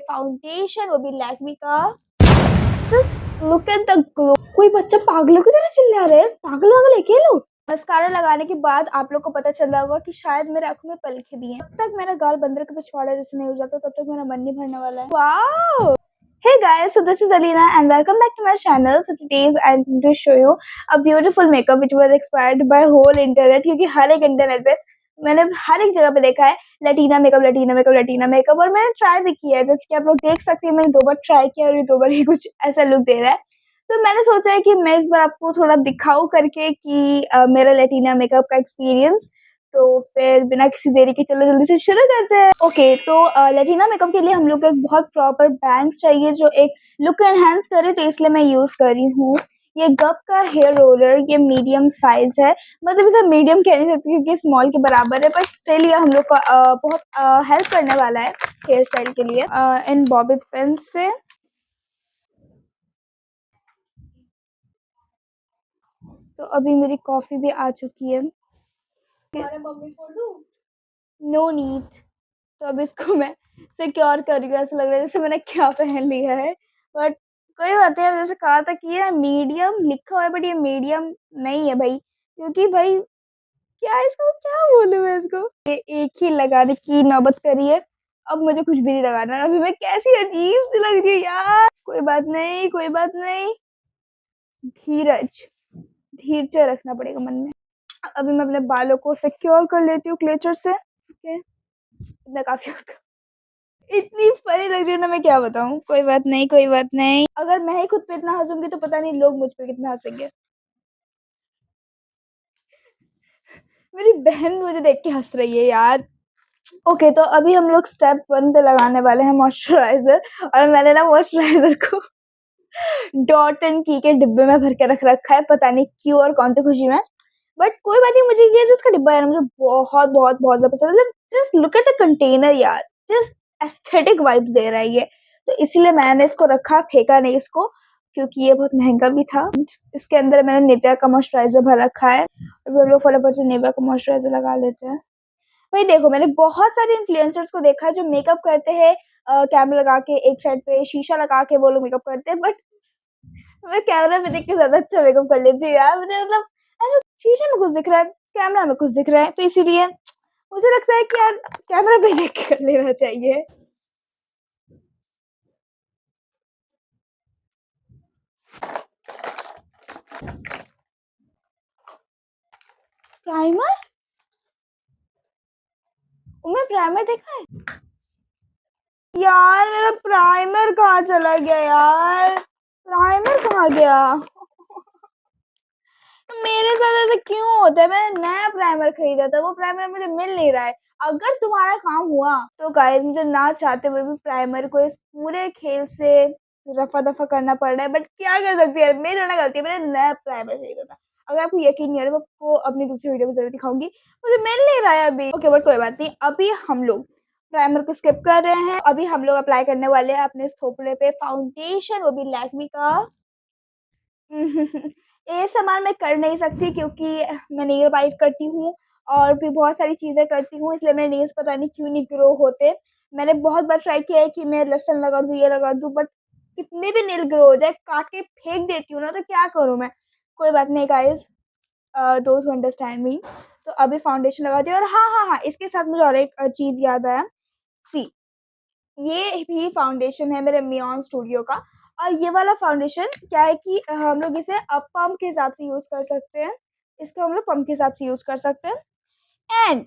Foundation, वो भी लैक्मे का। Just look at the glow. कोई बच्चा पागलों की तरह चिल्ला रहे हैं, पागल वागल है क्या लोग। मस्कारा लगाने के बाद आप लोग को पता चल रहा होगा कि शायद मेरे आंखों में पलके भी हैं। तब तक मेरा गाल बंदर के पिछवाड़े जैसे नहीं हो जाता, तब तक मेरा मन नहीं भरने वाला है। Wow! Hey guys, so this is Alina and welcome back to my channel. So today's I'm going to show you a beautiful makeup which was inspired by whole internet, क्योंकि हर एक इंटरनेट पे मैंने हर एक जगह पे देखा है लैटिना मेकअप, लैटिना मेकअप, लैटिना मेकअप, और मैंने ट्राई भी किया है। जैसे कि आप लोग देख सकते हैं, मैंने 2 बार ट्राई किया और ये 2 बार ही कुछ ऐसा लुक दे रहा है। तो मैंने सोचा है कि मैं इस बार आपको थोड़ा दिखाऊं करके कि मेरा लैटिना मेकअप का एक्सपीरियंस। तो फिर बिना किसी देरी के चलो जल्दी से शुरू करते हैं। ओके, तो लैटिना मेकअप के लिए हम लोग को एक बहुत प्रॉपर बैंग्स चाहिए जो एक लुक एनहांस करे, तो इसलिए मैं यूज कर रही हूँ ये गप का हेयर रोलर। ये मीडियम साइज है, मतलब इसे मीडियम कह नहीं सकती क्योंकि स्मॉल के बराबर है, बट स्टिल ये हम लोग को बहुत हेल्प करने वाला है हेयर स्टाइल के लिए। इन बॉबी पिन से तो अभी मेरी कॉफी भी आ चुकी है। No need. तो अब इसको मैं सिक्योर कर रही हूँ। ऐसा लग रहा है जैसे मैंने क्या पहन लिया है, बट कोई बात नहीं। जैसे कहा था कि ये मीडियम लिखा हुआ है, बट ये मीडियम नहीं है भाई, क्योंकि भाई क्या इसको क्या बोलूं मैं इसको। ये एक ही लगाने की नौबत करी है, अब मुझे कुछ भी नहीं लगाना। अभी मैं कैसी अजीब सी लग रही है यार। कोई बात नहीं, कोई बात नहीं। धीरज, धीरज रखना पड़ेगा मन में। अभी मैं अपने बालों को सिक्योर कर लेती हूँ क्लेचर से। ओके, इतना काफी होगा। इतनी फनी लग रही है ना, मैं क्या बताऊं। कोई बात नहीं, कोई बात नहीं। अगर मैं ही खुद पे इतना हंसूंगी तो पता नहीं लोग मुझ पे कितना हंसेंगे। मेरी बहन मुझे देख के हंस रही है यार। ओके, तो अभी हम लोग स्टेप 1 पे लगाने वाले हैं मॉइस्चराइजर। और मैंने ना मॉइस्चराइजर को डॉट एंड की के डिब्बे में भर के रख रखा है, पता नहीं क्यों और कौन सी खुशी में। बट कोई बात नहीं, मुझे ये जो इसका डिब्बा है ना, मुझे बहुत बहुत बहुत ज्यादा पसंद है। मतलब just look at the container यार, जस्ट एस्थेटिक वाइब्स दे रहा है ये। तो इसीलिए मैंने इसको रखा, फेंका नहीं इसको, क्योंकि ये बहुत महंगा भी था। इसके अंदर मैंने निविया का मॉइस्चराइजर भर रखा है। अभी हम लोग फटाफट से निविया का मॉइस्चराइजर लगा लेते हैं। भाई देखो, मैंने बहुत सारे इन्फ्लुएंसर्स को देखा है जो मेकअप करते हैं कैमरा लगा के, एक साइड पे शीशा लगा के वो लोग मेकअप करते हैं। बट मैं कैमरा में देख के ज्यादा अच्छा मेकअप कर लेती हूँ यार। मुझे मतलब ऐसा शीशे में कुछ दिख रहा है, कैमरा में कुछ दिख रहा है, तो इसीलिए मुझे लगता है कि यार कैमरा पे देख के कर लेना चाहिए। प्राइमर, मैं प्राइमर देखा है यार। मेरा प्राइमर कहाँ चला गया यार, प्राइमर कहाँ गया। मेरे साथ ऐसा क्यों होता है। मैंने नया प्राइमर खरीदा था, वो प्राइमर मुझे मिल नहीं रहा है। अगर तुम्हारा काम हुआ तो गाइस, मुझे ना चाहते हुए भी प्राइमर को इस पूरे खेल से रफा दफा करना पड़ रहा है। बट क्या कर सकती है, मेरी ना गलती है। मैंने नया प्राइमर खरीदा था। अगर आपको यकीन नहीं आ रहा, मैं आपको अपनी दूसरी वीडियो में जरूर दिखाऊंगी। मुझे मिल नहीं रहा है अभी। ओके, बट कोई बात नहीं। अभी हम लोग प्राइमर को स्किप कर रहे हैं। अभी हम लोग अप्लाई करने वाले हैं अपने थोपड़े पे फाउंडेशन, वो भी लैक्मे का। ये सामान मैं कर नहीं सकती क्योंकि मैं नेल बाइट करती हूँ और भी बहुत सारी चीजें करती हूँ, इसलिए मेरे नेल्स पता नहीं क्यों नहीं ग्रो होते। मैंने बहुत बार ट्राई किया है कि मैं लहसुन लगा दूँ, ये लगा दूँ, बट कितने भी नेल ग्रो हो जाए, काट के फेंक देती हूँ ना, तो क्या करूँ मैं। कोई बात नहीं guys, those who understand me. तो अभी फाउंडेशन लगा दी। और हाँ हाँ हाँ, इसके साथ मुझे और एक चीज याद आया। सी, ये भी फाउंडेशन है मेरे मियोन स्टूडियो का। और ये वाला फाउंडेशन क्या है कि हम लोग इसे पंप के हिसाब से यूज कर सकते हैं। इसको हम लोग पंप के हिसाब से यूज कर सकते हैं। एंड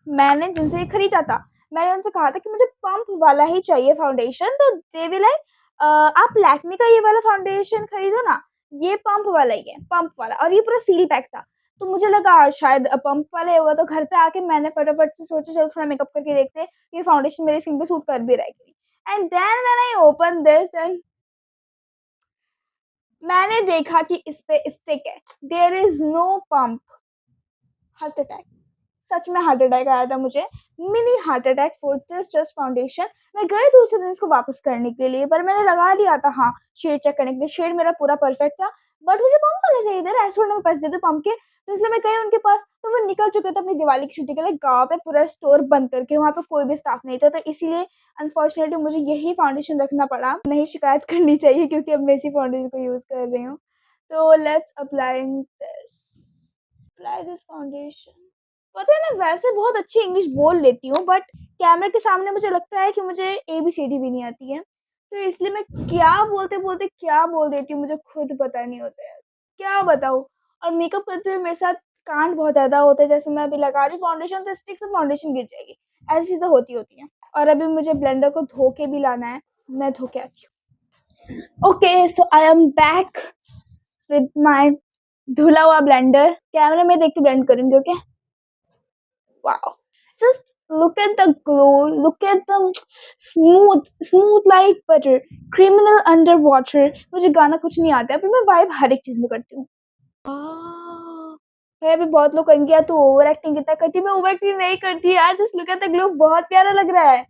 मैंने जिनसे ये खरीदा था, मैंने उनसे कहा था कि मुझे पंप वाला ही चाहिए फाउंडेशन। तो दे भी लाइक, आप लैक्मे का ये वाला फाउंडेशन खरीदो ना, ये पंप वाला ही है, पंप वाला। और ये पूरा सील पैक था, तो मुझे लगा शायद पंप वाला ही होगा। तो घर पे आके मैंने फटाफट से सोचा चलो थोड़ा मेकअप करके देखते हैं ये फाउंडेशन मेरी स्किन पे सूट कर भी रहेगी। And then when I open this and मैंने देखा कि इस पे स्टिक है, there is no pump. Heart attack, सच में हार्ट अटैक आया था मुझे, mini heart attack for this just foundation. मैं गई दूसरे दिन इसको वापस करने के लिए, पर मैंने लगा लिया था हाँ शेड चेक करने के लिए। शेड मेरा पूरा परफेक्ट था, बट मुझे पंप वाले चाहिए थे, रेस्टोरेंट में पैसे देते पंप के, तो इसलिए मैं गई उनके पास, तो वो निकल चुके थे अपनी दिवाली की छुट्टी के लिए गाँव पे, पूरा स्टोर बंद करके, वहाँ पे कोई भी स्टाफ नहीं था, तो इसीलिए अनफॉर्चुनेटली मुझे यही फाउंडेशन रखना पड़ा। नहीं शिकायत करनी चाहिए क्योंकि अब मैं इसी फाउंडेशन को यूज कर रही हूँ। तो लेट्स अप्लाई दिस फाउंडेशन। पता है मैं वैसे बहुत अच्छी इंग्लिश बोल लेती हूँ, बट कैमरे के सामने मुझे लगता है कि मुझे ABCD भी नहीं आती है, तो इसलिए मैं क्या बोलते बोलते क्या बोल देती हूँ, मुझे खुद पता नहीं होता है, क्या बताऊँ। और मेकअप करते हुए मेरे साथ कांड बहुत ज्यादा होते हैं, जैसे मैं अभी लगा रही फाउंडेशन तो स्टिक से फाउंडेशन गिर जाएगी, ऐसी चीजें होती होती हैं। और अभी मुझे ब्लेंडर को धो के भी लाना है, मैं धो के आती हूँ। Okay, so I am back with my धुला हुआ ब्लेंडर। कैमरे में देख के ब्लेंड करूंगी। Okay, wow, just look at the glow, look at the smooth like butter, criminal underwater। मुझे गाना कुछ नहीं आता है, पर मैं वाइब हर एक चीज में करती हूँ। है अभी बहुत लोग कहेंगे यार तू ओवर एक्टिंग कितना करती है, मैं ओवर एक्टिंग नहीं करती यार, just look at the glow, बहुत प्यारा लग रहा है।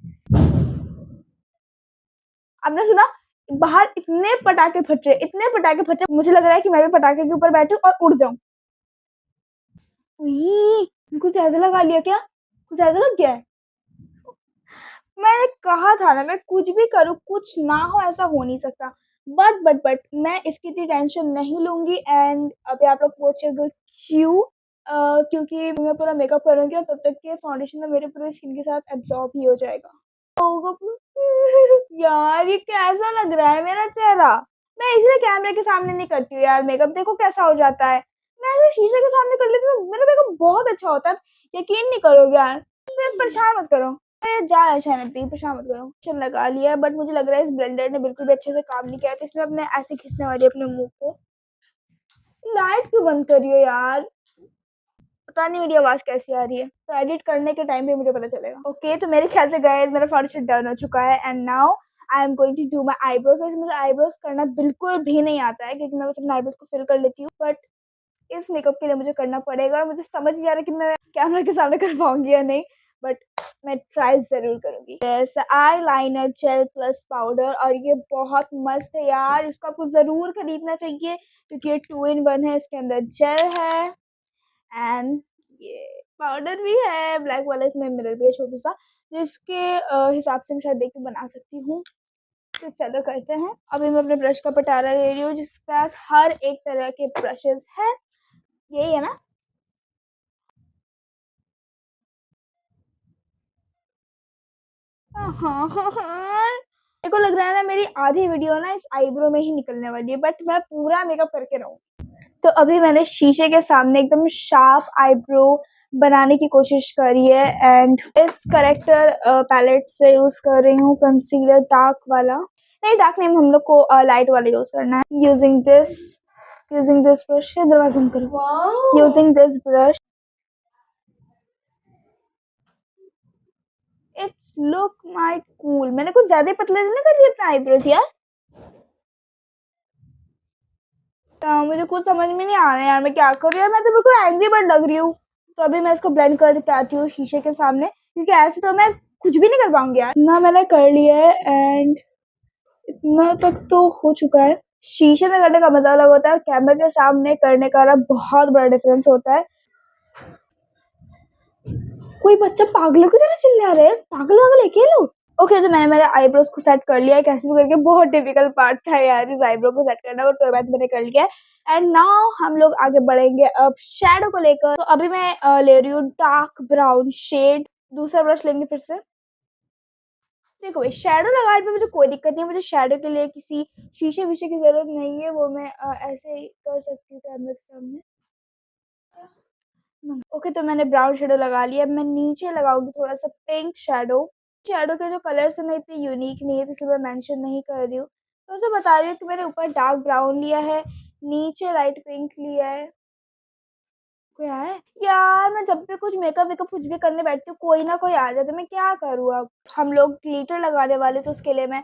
आपने सुना बाहर इतने पटाखे फट रहे, इतने पटाखे फट रहे, मुझे लग रहा है कि मैं भी पटाखे के ऊपर बैठूं और उड़ जाऊं। कुछ ज्यादा लगा लिया क्या, कुछ ज्यादा लग गया है। मैंने कहा था ना, मैं कुछ भी करूँ कुछ ना हो ऐसा हो नहीं सकता, बट मैं इसकी इतनी टेंशन नहीं लूंगी। एंड अभी आप लोग पूछेंगे क्यों, क्योंकि मैं पूरा मेकअप करूंगी और तब तक के फाउंडेशन में मेरे पूरे स्किन के साथ एब्जॉर्ब ही हो जाएगा। यार ये कैसा लग रहा है मेरा चेहरा, मैं इसलिए कैमरे के सामने नहीं करती हूँ यार मेकअप, देखो कैसा हो जाता है। मैं ऐसे शीशे के सामने कर लेती हूँ, मेरा मेकअप बहुत अच्छा होता है, यकीन नहीं करोगे यार। परेशान मत करो, जा अच्छा है, परेशान मत करो। चल लगा लिया है, बट मुझे लग रहा है इस ब्लेंडर ने बिल्कुल भी अच्छे से काम नहीं किया, तो इसमें अपने ऐसे खींचने वाली अपने मुंह को। लाइट क्यों बंद करी हो यार, पता नहीं मेरी आवाज कैसी आ रही है, तो एडिट करने के टाइम पे मुझे पता चलेगा। ओके, तो मेरे ख्याल से गाइस मेरा फाउंडेशन डन हो चुका है, and now I am going to do my eyebrows. वैसे मुझे आईब्रोज करना बिल्कुल भी नहीं आता है, क्योंकि मैं बस अपने आईब्रोज को फिल कर लेती हूँ, बट इस मेकअप के लिए मुझे करना पड़ेगा, और मुझे समझ नहीं आ रहा कि मैं कैमरा के सामने कर पाऊंगी या नहीं, बट मैं ट्राई जरूर करूंगी। जैसे eyeliner gel plus powder, और ये बहुत मस्त है यार, इसको आपको जरूर खरीदना चाहिए, क्योंकि ये 2 in 1 है, इसके अंदर जेल है एंड ये पाउडर भी है ब्लैक वाला, इसमें मिरर भी है छोटा सा, जिसके हिसाब से मैं शायद देख के बना सकती हूँ। तो चलो करते हैं। अभी मैं अपने ब्रश का पटारा ले रही हूँ, जिसके पास हर एक तरह के ब्रशेस है, यही है ना। हाँ मेरे को लग रहा है ना मेरी आधी वीडियो ना इस आईब्रो में ही निकलने वाली है, बट मैं पूरा मेकअप करके रहूँ। तो अभी मैंने शीशे के सामने एकदम शार्प आईब्रो बनाने की कोशिश करी है, एंड इस करेक्टर पैलेट से यूज कर रही हूँ कंसीलर, डार्क वाला नहीं, डार्क नहीं, हम लोग को लाइट वाला यूज करना है। यूजिंग दिस ब्रश, दरवाजा बंद करो। Using this brush, it's look might cool. मैंने कुछ ज्यादा ही पतले नहीं कर दिए अपने आईब्रोज यार, मुझे कुछ समझ में नहीं आ रहा है यार, मैं क्या करूँ यार, मैं तो बिल्कुल एंग्री बर्ड लग रही हूँ। तो अभी मैं इसको ब्लेंड करके आती हूँ शीशे के सामने, क्योंकि ऐसे तो मैं कुछ भी नहीं कर पाऊंगी यार। ना मैंने कर लिया है, एंड इतना तक तो हो चुका है। शीशे में करने का मजा अलग होता है, कैमरे के सामने करने का ना बहुत बड़ा डिफरेंस होता है। कोई बच्चा पागलों की तरह चिल्ला रहे हैं, पागल वागल है क्या लोग। ओके, तो मैंने मेरे आईब्रोज को सेट कर लिया है कैसे भी करके, बहुत डिफिकल्ट पार्ट था यार इस आईब्रो को सेट करना, बट कोई बात मैंने कर लिया है। एंड नाउ हम लोग आगे बढ़ेंगे अब शैडो को लेकर। तो अभी मैं ले रही हूँ डार्क ब्राउन शेड, दूसरा ब्रश लेंगे फिर से। देखो भाई, शैडो लगाने में मुझे कोई दिक्कत नहीं है, मुझे शैडो के लिए किसी शीशे विशे की जरूरत नहीं है, वो मैं ऐसे ही कर सकती हूँ कैमरे के सामने। ओके, तो मैंने ब्राउन शेडो लगा लिया, अब मैं नीचे लगाऊंगी थोड़ा सा पिंक शेडो। शेडो के जो कलर्स है ना इतने यूनिक नहीं है, तो इसलिए मैं मेंशन नहीं कर रही हूँ, तो उसे बता रही हूँ कि मैंने ऊपर डार्क ब्राउन लिया है, नीचे लाइट पिंक लिया है। कोई आया है यार, मैं जब भी कुछ मेकअप वेकअप कुछ भी करने बैठती हूँ कोई ना कोई आ जाता है, मैं क्या करूँ अब। हम लोग ग्लिटर लगाने वाले, तो उसके लिए मैं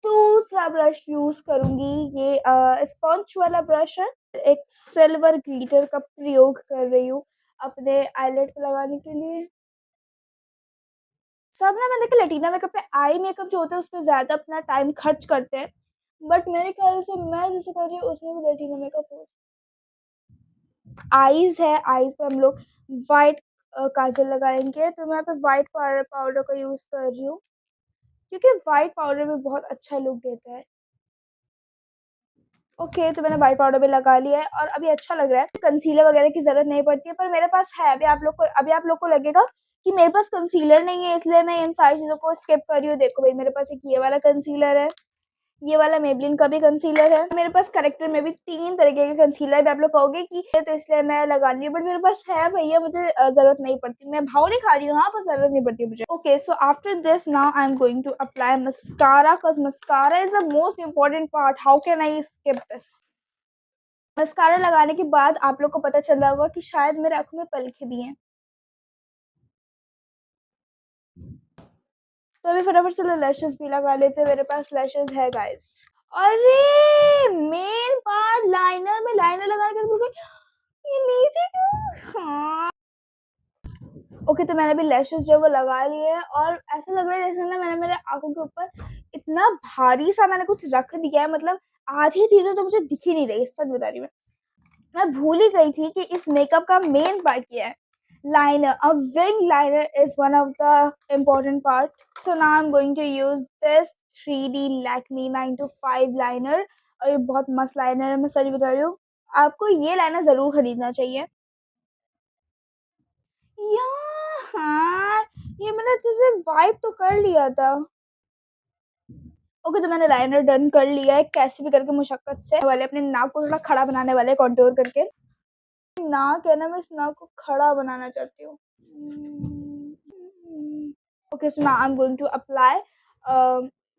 दूसरा ब्रश यूज करूंगी, ये स्पंज वाला ब्रश है, एक सिल्वर ग्लिटर का प्रयोग कर रही हूँ अपने आईलेट पे लगाने के लिए। सब ना मैंने देखा लैटिना मेकअप पे आई मेकअप जो होता है उस पर ज्यादा अपना टाइम खर्च करते हैं, बट मेरे ख्याल से मैं जैसे कर रही हूँ उसमें भी रेटिना मेकअप हो। आईज है, आईज पे हम लोग वाइट काजल लगाएंगे, तो मैं यहाँ पे वाइट पाउडर का यूज कर रही हूँ क्योंकि वाइट पाउडर में बहुत अच्छा लुक देता है। ओके, तो मैंने वाइट पाउडर भी लगा लिया है और अभी अच्छा लग रहा है। कंसीलर वगैरह की जरूरत नहीं पड़ती है, पर मेरे पास है। अभी आप लोग को लगेगा कि मेरे पास कंसीलर नहीं है इसलिए मैं इन सारी चीजों को स्किप कर रही हूँ। देखो भाई, मेरे पास एक ये वाला कंसीलर है, ये वाला मेबलिन का भी कंसीलर है। मेरे पास करेक्टर में भी 3 तरीके के कंसीलर भी। आप लोग कहोगे कि ये तो इसलिए मैं लगा रही हूँ, बट मेरे पास है भैया, मुझे जरूरत नहीं पड़ती। मैं भाव नहीं खा रही हूँ, हाँ, पर जरूरत नहीं पड़ती मुझे। Okay, so after this now I am going to apply mascara, because mascara is the most important part. How can I skip this? Mascara लगाने के बाद आप लोग को पता चल रहा होगा कि शायद मेरे आंखों में पलके भी हैं। तो अभी फटाफट से लैशेस भी लगा लेते हैं। मेरे पास लैशेस है गाइस। अरे मेन पार्ट, लाइनर में लाइनर लगाने के बाद ये नीचे क्यों? हाँ। ओके, तो मैंने भी लैशेस जो है वो लगा लिए हैं और ऐसा लग रहा है जैसे ना मैंने मेरे आंखों के ऊपर इतना भारी सा मैंने कुछ रख दिया है। मतलब आधी चीजें तो मुझे दिख ही नहीं रही, सच बता रही हूँ। मैं भूल ही गई थी कि इस मेकअप का मेन पार्ट क्या है। Liner, a wing liner is one of the important part. So now I'm going to use this 3D Lakme 9 to 5 liner और ये बहुत मस्त लाइनर है, मैं सच बता रही हूँ। आपको ये लाइनर जरूर खरीदना चाहिए। यार हाँ, ये मैंने अच्छे से वाइप तो कर लिया था। ओके, तो मैंने लाइनर डन कर लिया है कैसे भी करके, मुशक्कत से वाले अपने नाक को थोड़ा खड़ा बनाने वाले कंटूर करके। नाक है ना, मैं इस नाक को खड़ा बनाना चाहती हूँ। Okay, so now I am going to apply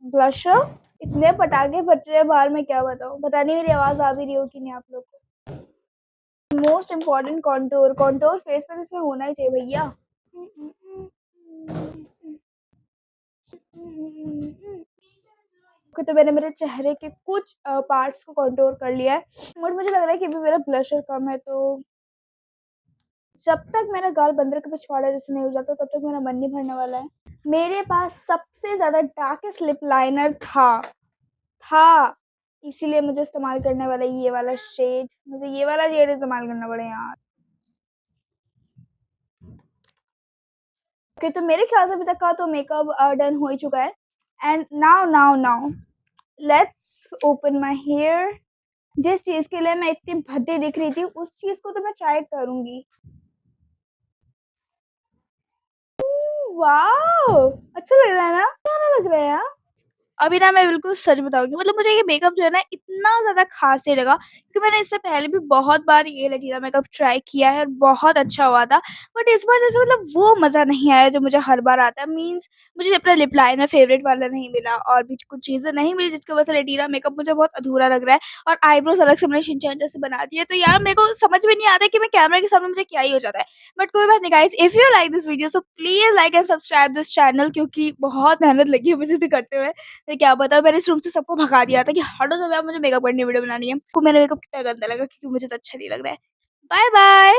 blusher. इतने पटाखे फट रहे हैं बाहर, में क्या बताऊँ। पता नहीं मेरी आवाज आ भी रही हो कि नहीं आप लोग को। Most important contour, contour face पे इसमें होना ही चाहिए भैया। ओके, तो मैंने मेरे चेहरे के कुछ पार्ट्स को कॉन्टोर कर लिया है, बट मुझे लग रहा है कि अभी मेरा ब्लशर कम है, तो जब तक मेरा गाल बंदर के पिछवाड़े जैसे नहीं हो जाता तब तक मेरा मन नहीं भरने वाला है। मेरे पास सबसे ज्यादा डार्केस्ट लिप लाइनर था इसीलिए मुझे इस्तेमाल करने वाला ये वाला शेड, मुझे ये वाला शेड इस्तेमाल करना पड़े यार। ओके, तो मेरे ख्याल से अभी तक का तो मेकअप डन हो ही चुका है। And now let's open my hair. जिस चीज के लिए मैं इतनी भद्दी दिख रही थी उस चीज को तो मैं ट्राई करूंगी। वाओ, अच्छा लग रहा है ना, प्यारा लग रहा है यार। अभी ना मैं बिल्कुल सच बताऊंगी, मतलब मुझे ये मेकअप जो है ना इतना ज्यादा खास नहीं लगा, क्योंकि मैंने इससे पहले भी बहुत बार ये लटीना मेकअप ट्राई किया है और बहुत अच्छा हुआ था। बट इस बार जैसे मतलब वो मजा नहीं आया जो मुझे हर बार आता है। मीन्स मुझे अपना लिप लाइनर फेवरेट वाला नहीं मिला और भी कुछ चीजें नहीं मिली, जिसकी वजह से लटीना मेकअप मुझे बहुत अधूरा लग रहा है। और आईब्रोज अलग से मैंने शिनचैन जैसे बना दिए, तो यार मेरे को समझ में नहीं आता कि मैं कैमरा के सामने मुझे क्या ही हो जाता है। बट कोई बात नहीं guys, if you like this video so please like and subscribe this channel, क्योंकि बहुत मेहनत लगी है मुझे इसे करते हुए। मैं क्या बताऊँ, मैंने इस रूम से सबको भगा दिया था कि हटो तो यार, मुझे मेकअप करनी वीडियो बनानी है। को मेरा मेकअप कितना गंदा लगा क्योंकि मुझे तो अच्छा नहीं लग रहा है। Bye bye.